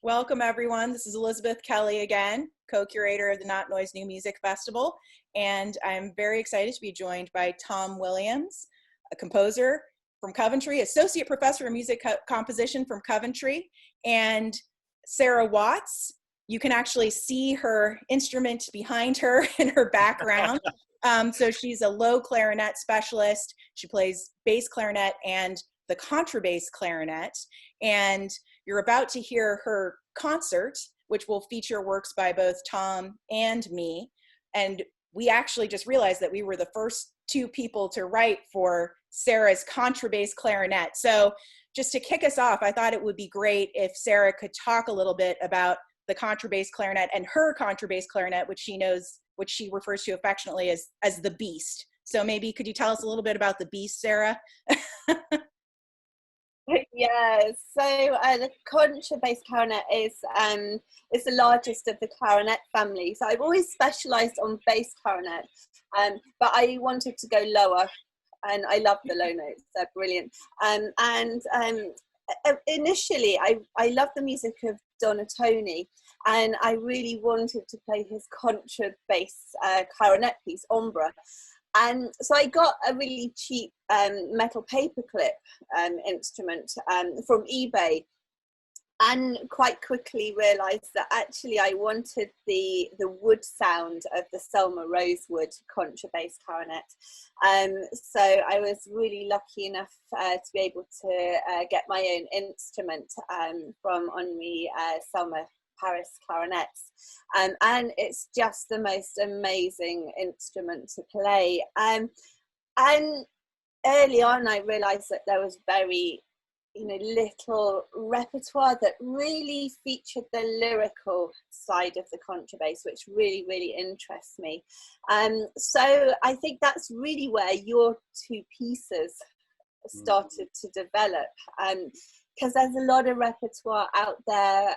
Welcome, everyone. This is Elizabeth Kelly again, co-curator of the NottNOISE New Music Festival, and I'm very excited to be joined by Tom Williams, a composer from Coventry, associate professor of music composition from Coventry, and Sarah Watts. You can actually see her instrument behind her in her background. So she's a low clarinet specialist. She plays bass clarinet and the contrabass clarinet, and you're about to hear her concert, which will feature works by both Tom and me. And we actually just realized that we were the first two people to write for Sarah's contrabass clarinet. So just to kick us off, I thought it would be great if Sarah could talk a little bit about the contrabass clarinet and her contrabass clarinet, which she refers to affectionately as the Beast. So maybe could you tell us a little bit about the Beast, Sarah? Yeah, so the contrabass clarinet is the largest of the clarinet family. So I've always specialised on bass clarinet, but I wanted to go lower, and I love the low notes; they're brilliant. Initially, I loved the music of Donatoni, and I really wanted to play his contrabass clarinet piece, Ombra. And so I got a really cheap metal paperclip instrument from eBay, and quite quickly realised that actually I wanted the wood sound of the Selmer Rosewood contrabass clarinet. So I was really lucky enough to be able to get my own instrument from Henri Selmer Paris clarinets, and it's just the most amazing instrument to play. And early on I realized that there was very little repertoire that really featured the lyrical side of the contrabass, which really interests me. So I think that's really where your two pieces started to develop, because there's a lot of repertoire out there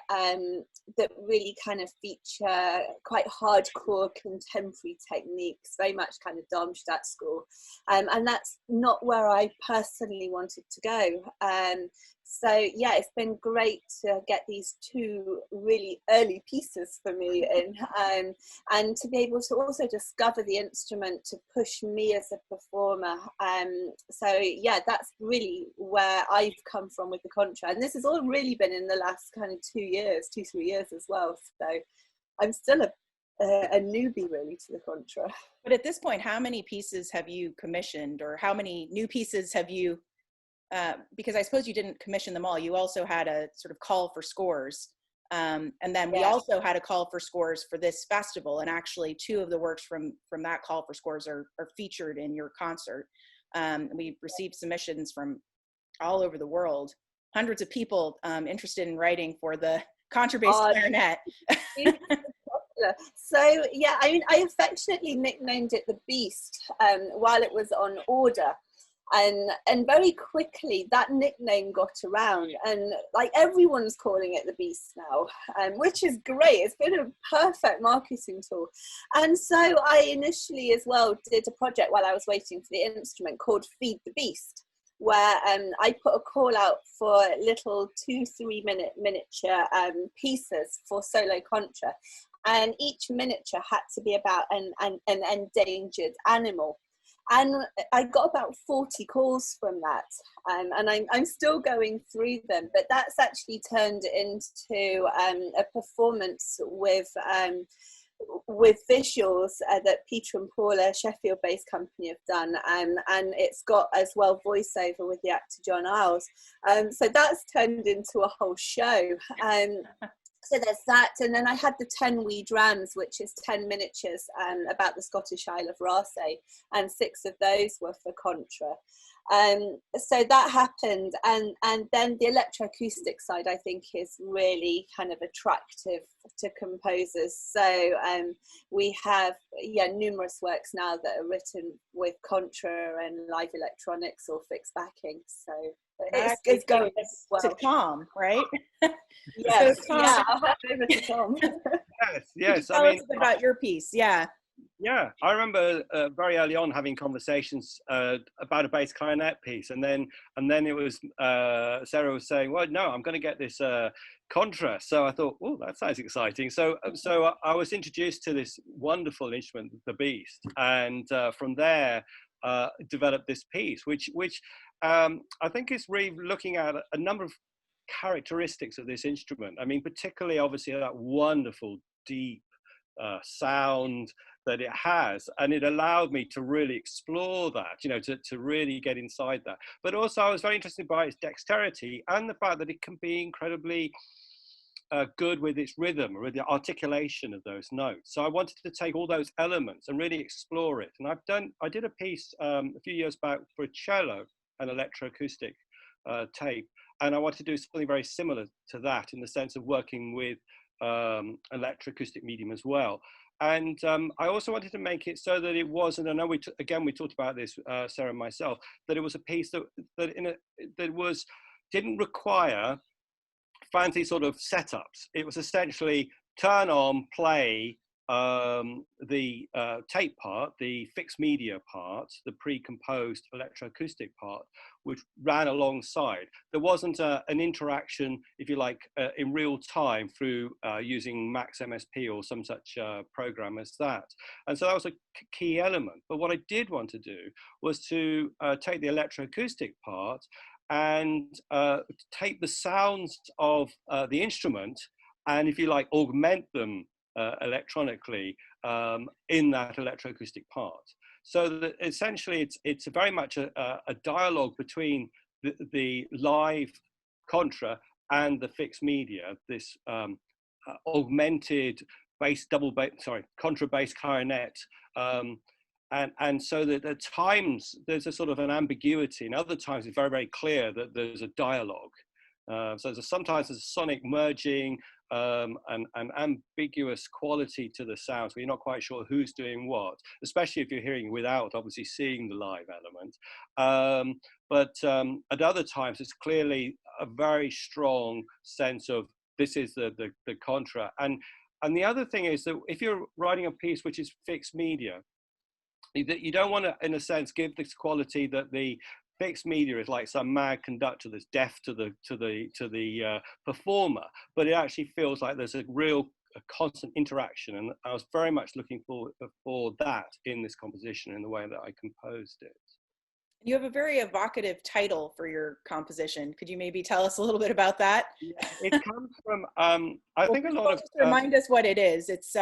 that really kind of feature quite hardcore contemporary techniques, very much kind of Darmstadt school, and that's not where I personally wanted to go. So yeah, it's been great to get these two really early pieces for me in, and to be able to also discover the instrument to push me as a performer. So yeah, that's really where I've come from with the contra, and this has all really been in the last kind of 2 years, 2-3 years as well. So I'm still a newbie really to the contra. But at this point, how many pieces have you commissioned, or how many new pieces have you? Because I suppose you didn't commission them all. You also had a sort of call for scores. And then we also had a call for scores for this festival. And actually 2 of the works from that call for scores are featured in your concert. We received submissions from all over the world, hundreds of people interested in writing for the contrabass clarinet. So yeah, I mean, I affectionately nicknamed it the Beast while it was on order. And very quickly that nickname got around, and like everyone's calling it the Beast now, which is great. It's been a perfect marketing tool. And so I initially as well did a project while I was waiting for the instrument called Feed the Beast, where I put a call out for little 2-3 minute miniature pieces for solo contra, and each miniature had to be about an endangered animal. And I got about 40 calls from that, and I'm still going through them, but that's actually turned into a performance with visuals that Peter and Paula, Sheffield based company, have done, and it's got as well voiceover with the actor John Isles, so that's turned into a whole show. So there's that, and then I had the 10 wee drams, which is 10 miniatures about the Scottish Isle of Raasay, and 6 of those were for contra. So that happened, and then the electroacoustic side I think is really kind of attractive to composers. So we have numerous works now that are written with contra and live electronics or fixed backing. So it's going well. To Tom, right? Yes, so Tom, yeah, I'll hand over to Tom. Yes. Tell us a bit about your piece. Yeah. Yeah, I remember very early on having conversations about a bass clarinet piece, and then it was Sarah was saying, "Well, no, I'm going to get this contra." So I thought, "Oh, that sounds exciting." So I was introduced to this wonderful instrument, the Beast, and from there developed this piece, which I think is really looking at a number of characteristics of this instrument. I mean, particularly obviously that wonderful deep sound that it has, and it allowed me to really explore that, you know, to really get inside that. But also I was very interested by its dexterity and the fact that it can be incredibly good with its rhythm, with the articulation of those notes. So I wanted to take all those elements and really explore it. And I did a piece a few years back for a cello, an electroacoustic tape, and I wanted to do something very similar to that in the sense of working with electroacoustic medium as well. And I also wanted to make it so that it was, and I know we talked about this, Sarah and myself, that it was a piece that didn't require fancy sort of setups. It was essentially turn on, play the tape part, the fixed media part, the pre-composed electroacoustic part, which ran alongside. There wasn't an interaction, if you like, in real time through using Max MSP or some such program as that. And so that was a key element. But what I did want to do was to take the electroacoustic part and take the sounds of the instrument and, if you like, augment them electronically in that electroacoustic part. So that essentially it's very much a dialogue between the live contra and the fixed media, this augmented contrabass clarinet. And so that at times there's a sort of an ambiguity, and other times it's very, very clear that there's a dialogue. So sometimes there's a sonic merging, an ambiguous quality to the sounds where you're not quite sure who's doing what, especially if you're hearing without obviously seeing the live element. But at other times it's clearly a very strong sense of this is the contra. And the other thing is that if you're writing a piece which is fixed media, you don't want to, in a sense, give this quality that the fixed media is like some mad conductor that's deaf to the performer, but it actually feels like there's a constant interaction, and I was very much looking for that in this composition in the way that I composed it. You have a very evocative title for your composition. Could you maybe tell us a little bit about that? Yeah, it comes from I think a lot of just remind us what it is. It's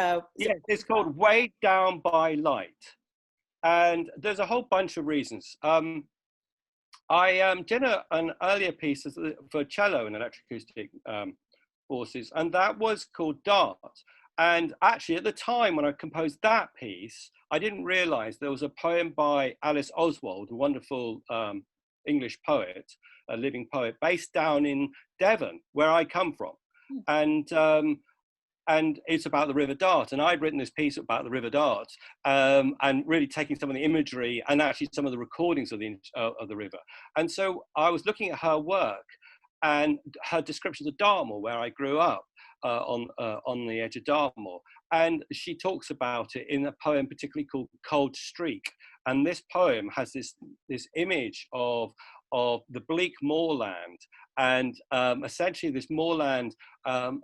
it's called Weighed Down by Light. And there's a whole bunch of reasons. I did an earlier piece for cello and electroacoustic forces, and that was called Dart. And actually, at the time when I composed that piece, I didn't realize there was a poem by Alice Oswald, a wonderful English poet, a living poet, based down in Devon, where I come from. And it's about the River Dart. And I'd written this piece about the River Dart, and really taking some of the imagery and actually some of the recordings of the river. And so I was looking at her work and her descriptions of Dartmoor, where I grew up on the edge of Dartmoor. And she talks about it in a poem particularly called Cold Streak. And this poem has this image of the bleak moorland, and essentially this moorland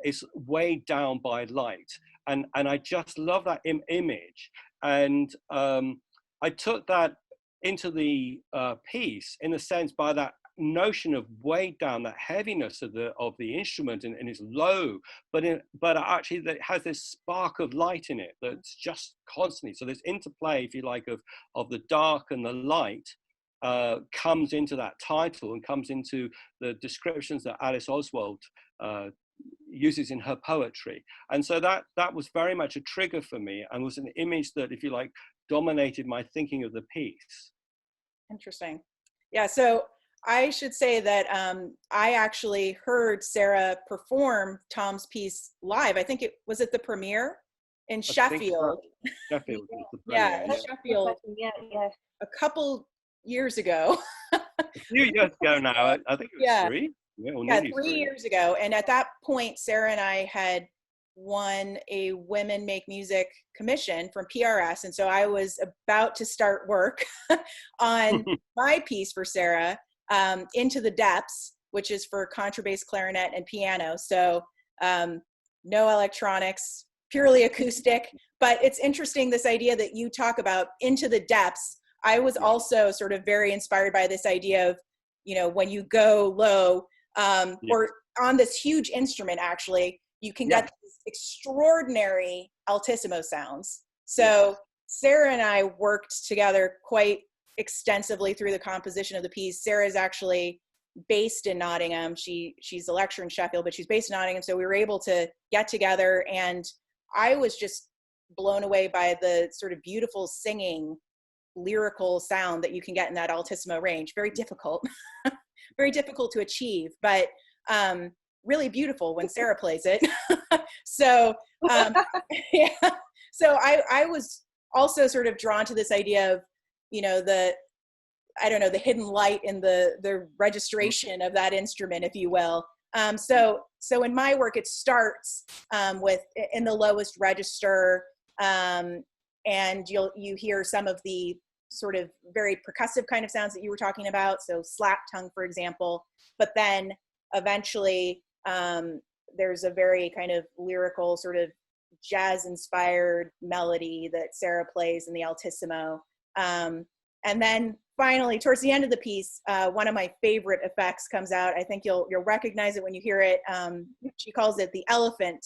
is weighed down by light, and I just love that image, and I took that into the piece in a sense by that notion of weighed down, that heaviness of the instrument, and it's low, but actually that it has this spark of light in it that's just constantly. So this interplay, if you like, of the dark and the light comes into that title and comes into the descriptions that Alice Oswald uses in her poetry. And so that was very much a trigger for me, and was an image that, if you like, dominated my thinking of the piece. Interesting. Yeah, so I should say that I actually heard Sarah perform Tom's piece live. I think it was at the premiere in Sheffield. Sheffield. Yeah, Sheffield. Yeah. A couple years ago. A few years ago now. I think it was 3. Yeah, 3 years ago. And at that point, Sarah and I had won a Women Make Music commission from PRS. And so I was about to start work on my piece for Sarah, Into the Depths, which is for contrabass, clarinet, and piano. So no electronics, purely acoustic. But it's interesting, this idea that you talk about, Into the Depths. I was also sort of very inspired by this idea of, you know, when you go low, or on this huge instrument, actually, you can get these extraordinary altissimo sounds. So Sarah and I worked together quite extensively through the composition of the piece. Sarah is actually based in Nottingham. She's a lecturer in Sheffield, but she's based in Nottingham. So we were able to get together, and I was just blown away by the sort of beautiful singing, lyrical sound that you can get in that altissimo range. Very difficult, very difficult to achieve, but really beautiful when Sarah plays it. So yeah, so I was also sort of drawn to this idea of, you know, the hidden light in the registration of that instrument, if you will. So in my work, it starts with in the lowest register, and you hear some of the sort of very percussive kind of sounds that you were talking about. So slap tongue, for example. But then eventually there's a very kind of lyrical, sort of jazz-inspired melody that Sarah plays in the altissimo. And then finally, towards the end of the piece, one of my favorite effects comes out. I think you'll recognize it when you hear it. She calls it the elephant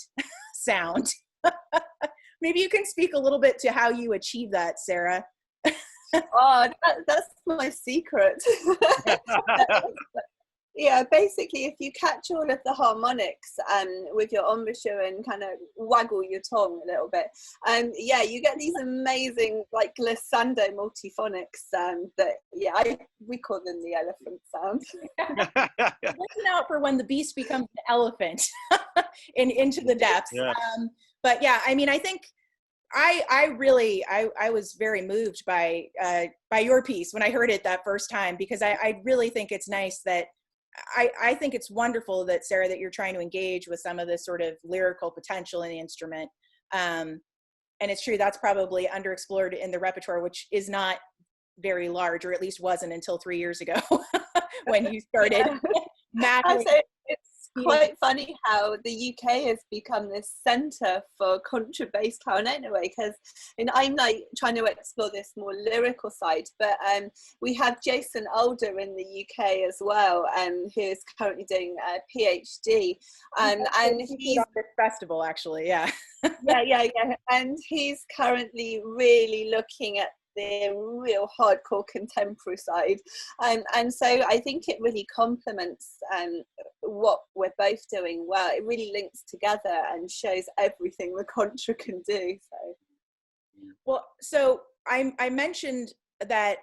sound. Maybe you can speak a little bit to how you achieve that, Sarah. Oh, that's my secret. Yeah, basically, if you catch all of the harmonics with your embouchure and kind of waggle your tongue a little bit, yeah, you get these amazing, like, glissando multiphonics that, we call them the elephant sound. Listen out for when the beast becomes an elephant into the depths. Yeah. But yeah, I mean, I think I was very moved by your piece when I heard it that first time, because I really think it's nice that I think it's wonderful that, Sarah, that you're trying to engage with some of this sort of lyrical potential in the instrument. And it's true, that's probably underexplored in the repertoire, which is not very large, or at least wasn't until 3 years ago when you started mapping. It's quite funny how the UK has become this centre for contrabass clarinet in a way, because I'm like trying to explore this more lyrical side, but we have Jason Alder in the UK as well, who's currently doing a PhD, and he's on this festival, actually. Yeah. yeah, and he's currently really looking at the real hardcore contemporary side, and so I think it really complements what we're both doing well. It really links together and shows everything the contra can do. So I mentioned that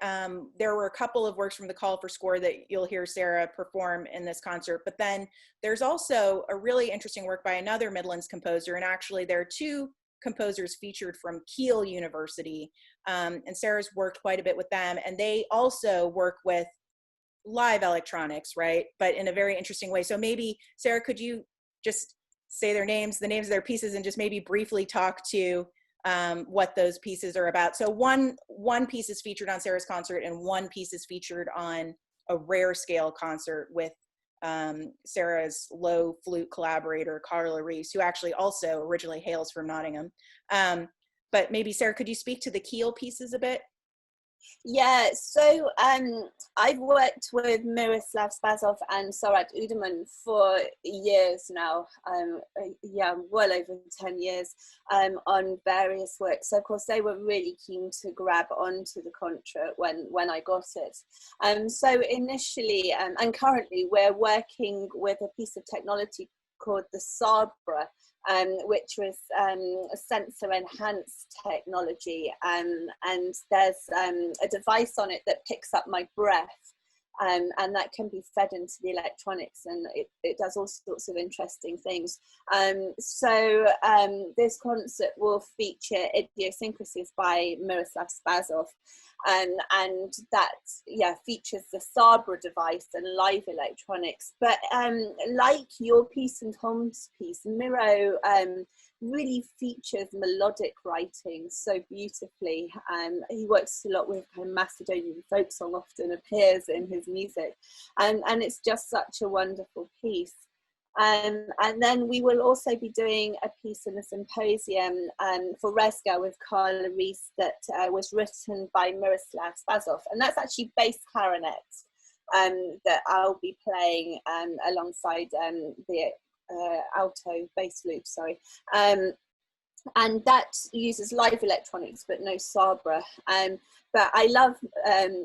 there were a couple of works from the Call for Score that you'll hear Sarah perform in this concert, but then there's also a really interesting work by another Midlands composer, and actually there are two composers featured from Keele University, and Sarah's worked quite a bit with them, and they also work with live electronics, right? But in a very interesting way. So maybe, Sarah, could you just say the names of their pieces, and just maybe briefly talk to what those pieces are about. So one piece is featured on Sarah's concert, and one piece is featured on a rare scale concert with Sarah's low flute collaborator, Carla Reese, who actually also originally hails from Nottingham. But maybe, Sarah, could you speak to the Keele pieces a bit? Yeah, so I've worked with Miroslav Spazov and Sorat Uderman for years now, well over 10 years, on various works. So of course they were really keen to grab onto the contra when I got it. So initially, and currently, we're working with a piece of technology called the Sabra, which was a sensor enhanced technology, and there's a device on it that picks up my breath, and that can be fed into the electronics, and it does all sorts of interesting things. So this concert will feature Idiosyncrasies by Miroslav Spazov, and that features the Sabra device and live electronics. But like your piece and Tom's piece, Miro really features melodic writing so beautifully. He works a lot with kind of Macedonian folk song, often appears in his music, and it's just such a wonderful piece. And then we will also be doing a piece in the symposium for Resga with Carla Reese that was written by Miroslav Spazov, and that's actually bass clarinet that I'll be playing alongside the alto bass loop, sorry. And that uses live electronics but no Sabra. But I love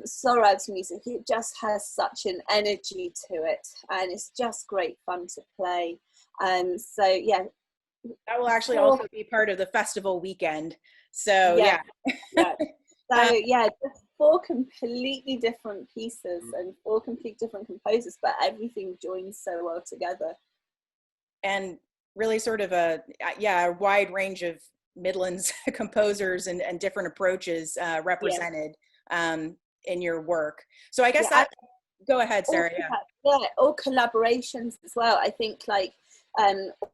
Sorav's music. It just has such an energy to it, and it's just great fun to play. So yeah, that will actually also be part of the festival weekend. So yeah. So yeah, just 4 completely different pieces and 4 completely different composers, but everything joins so well together. And really sort of a wide range of Midlands composers and different approaches represented in your work. So I guess go ahead, Sarah. All collaborations as well. I think like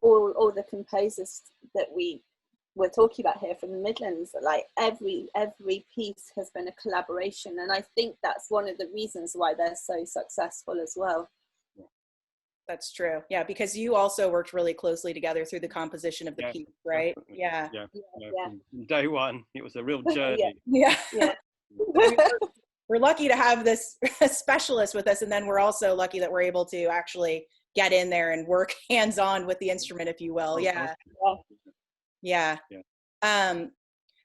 all the composers that we're talking about here from the Midlands, like every piece has been a collaboration, and I think that's one of the reasons why they're so successful as well. That's true. Yeah, because you also worked really closely together through the composition of the piece, right? Yeah. From day one, it was a real journey. Yeah. We're lucky to have this specialist with us, and then we're also lucky that we're able to actually get in there and work hands-on with the instrument, if you will. Yeah.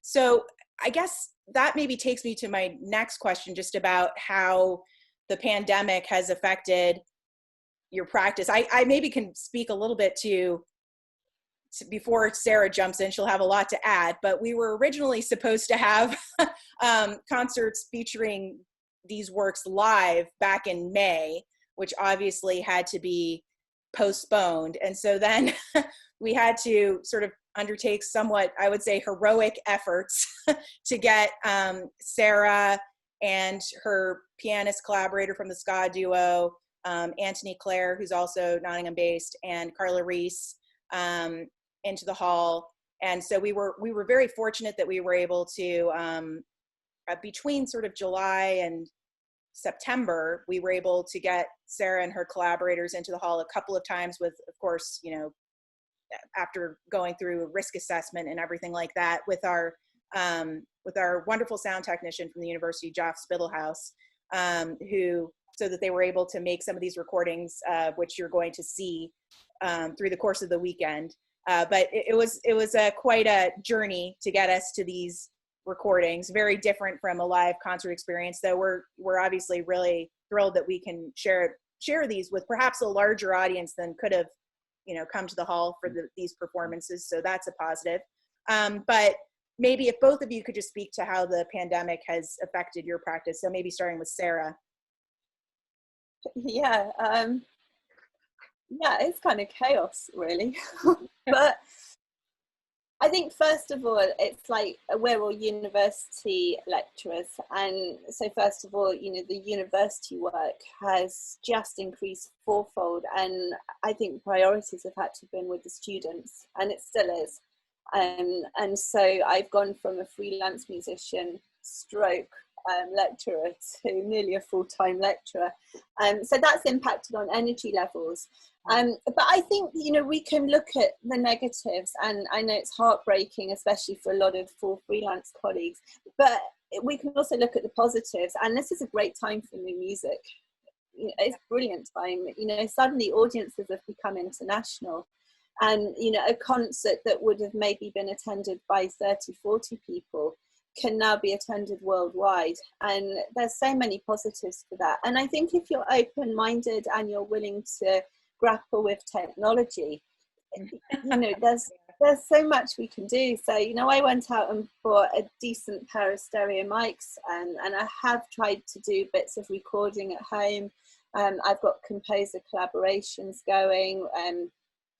So I guess that maybe takes me to my next question, just about how the pandemic has affected your practice. I maybe can speak a little bit to before Sarah jumps in. She'll have a lot to add, but we were originally supposed to have concerts featuring these works live back in May, which obviously had to be postponed. And so then we had to sort of undertake somewhat, I would say, heroic efforts to get Sarah and her pianist collaborator from the ska duo, Anthony Clare, who's also Nottingham based, and Carla Reese into the hall. And so we were very fortunate that we were able to, between sort of July and September, we were able to get Sarah and her collaborators into the hall a couple of times with, of course, after going through a risk assessment and everything like that with our wonderful sound technician from the university, Joff Spittlehouse, so that they were able to make some of these recordings, which you're going to see through the course of the weekend. But it was quite a journey to get us to these recordings, very different from a live concert experience. So we're obviously really thrilled that we can share these with perhaps a larger audience than could have, come to the hall for these performances. So that's a positive. But maybe if both of you could just speak to how the pandemic has affected your practice. So maybe starting with Sarah. It's kind of chaos, really. But I think first of all, it's like we're all university lecturers, and so first of all, the university work has just increased fourfold, and I think priorities have had to been with the students, and it still is. And so I've gone from a freelance musician stroke lecturer to nearly a full-time lecturer. So that's impacted on energy levels. But I think, we can look at the negatives, and I know it's heartbreaking, especially for a lot of full freelance colleagues, but we can also look at the positives, and this is a great time for new music. It's a brilliant time. Suddenly audiences have become international, and, a concert that would have maybe been attended by 30, 40 people can now be attended worldwide, and there's so many positives for that. And I think if you're open-minded and you're willing to grapple with technology, there's so much we can do. So I went out and bought a decent pair of stereo mics, and I have tried to do bits of recording at home. I've got composer collaborations going,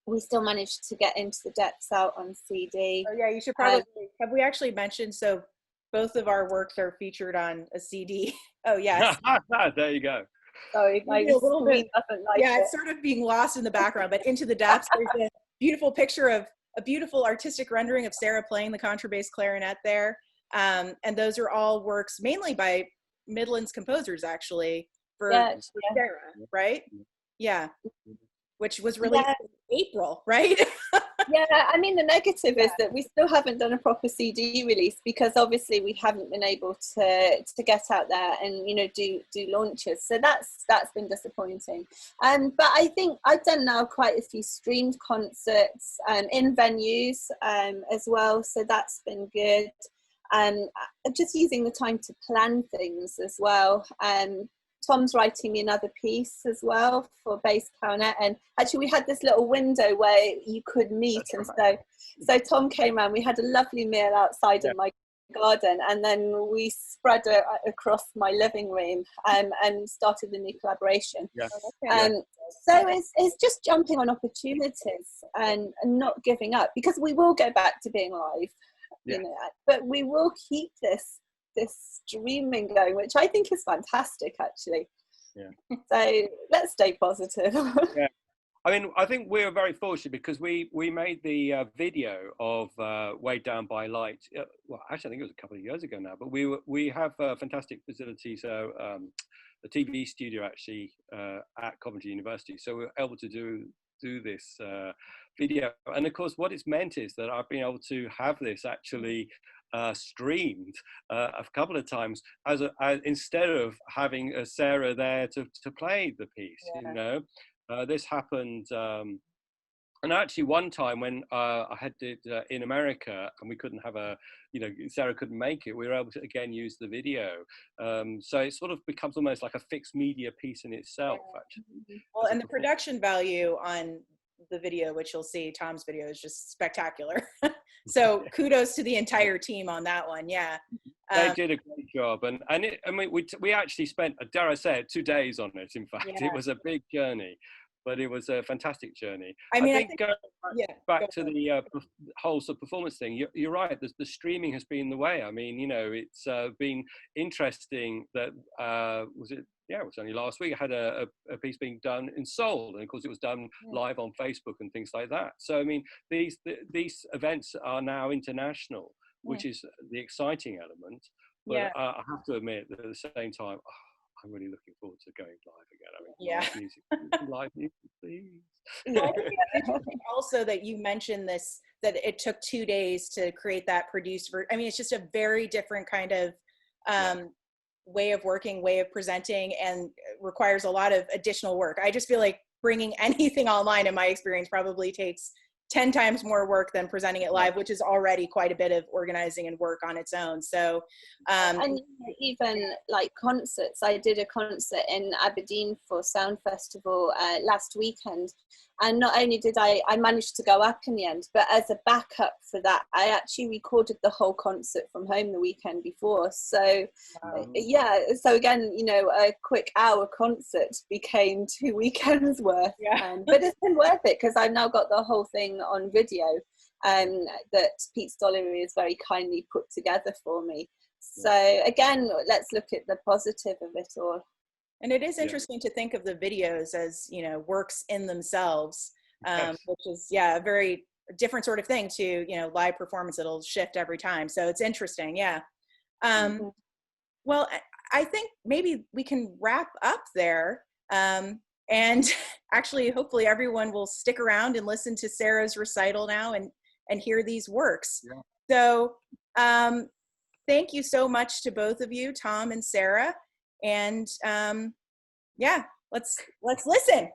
we still managed to get Into the Depths out on CD. Oh yeah, you should probably have we actually mentioned, so both of our works are featured on a CD. Oh yes. There you go. Sorry, my Maybe a little screen bit, doesn't like yeah, it. it's sort of being lost in the background, but Into the Depths, there's a beautiful picture of a beautiful artistic rendering of Sarah playing the contrabass clarinet there. And those are all works mainly by Midlands composers, actually, for Sarah, right? Yeah, which was released in April, right? Yeah, I mean, the negative is that we still haven't done a proper CD release because obviously we haven't been able to get out there and, you know, do launches. So that's been disappointing. But I think I've done now quite a few streamed concerts in venues as well. So that's been good. Just using the time to plan things as well. Tom's writing me another piece as well for bass clarinet, and actually we had this little window where you could meet. That's and so Tom came around. We had a lovely meal outside in my garden, and then we spread across my living room and started the new collaboration. So it's just jumping on opportunities and not giving up, because we will go back to being live, you know, but we will keep this streaming going, which I think is fantastic, actually. So let's stay positive. I mean, I think we were very fortunate because we made the video of Weighed Down by Light. Well, actually, I think it was a couple of years ago now. But we have fantastic facilities. So the TV studio actually at Coventry University. So we were able to do this video. And of course, what it's meant is that I've been able to have this actually streamed a couple of times as instead of having Sarah there to play the piece. You know, this happened, and actually one time when I had it in America and we couldn't have Sarah couldn't make it, we were able to again use the video. So it sort of becomes almost like a fixed media piece in itself, actually. Well, and the production value on the video, which you'll see, Tom's video, is just spectacular. So kudos to the entire team on that one. They did a great job, and we actually spent, dare I say it, 2 days on it. In fact, it was a big journey, but it was a fantastic journey. I think going back to the whole sort of performance thing, you're right. The streaming has been the way. I mean, you know, it's been interesting that it was only last week I had a piece being done in Seoul, and of course it was done live on Facebook and things like that. So I mean, these events are now international, which is the exciting element. But I have to admit that at the same time, I'm really looking forward to going live again. I mean, live music, please. Well, I think it's interesting also that you mentioned this, that it took 2 days to create that produced version. I mean, it's just a very different kind of way of working, way of presenting, and requires a lot of additional work. I just feel like bringing anything online, in my experience, probably takes 10 times more work than presenting it live, which is already quite a bit of organizing and work on its own. So and even like concerts, I did a concert in Aberdeen for Sound Festival last weekend, and not only did I managed to go up in the end, but as a backup for that, I actually recorded the whole concert from home the weekend before. So so again, you know, a quick hour concert became 2 weekends worth. But it's been worth it because I've now got the whole thing on video that Pete Stollery has very kindly put together for me. So again, let's look at the positive of it all. And it is interesting to think of the videos as, you know, works in themselves, which is, a very different sort of thing to, you know, live performance. It'll shift every time. So it's interesting. Well, I think maybe we can wrap up there. And actually, hopefully everyone will stick around and listen to Sarah's recital now and hear these works. So thank you so much to both of you, Tom and Sarah. And let's listen.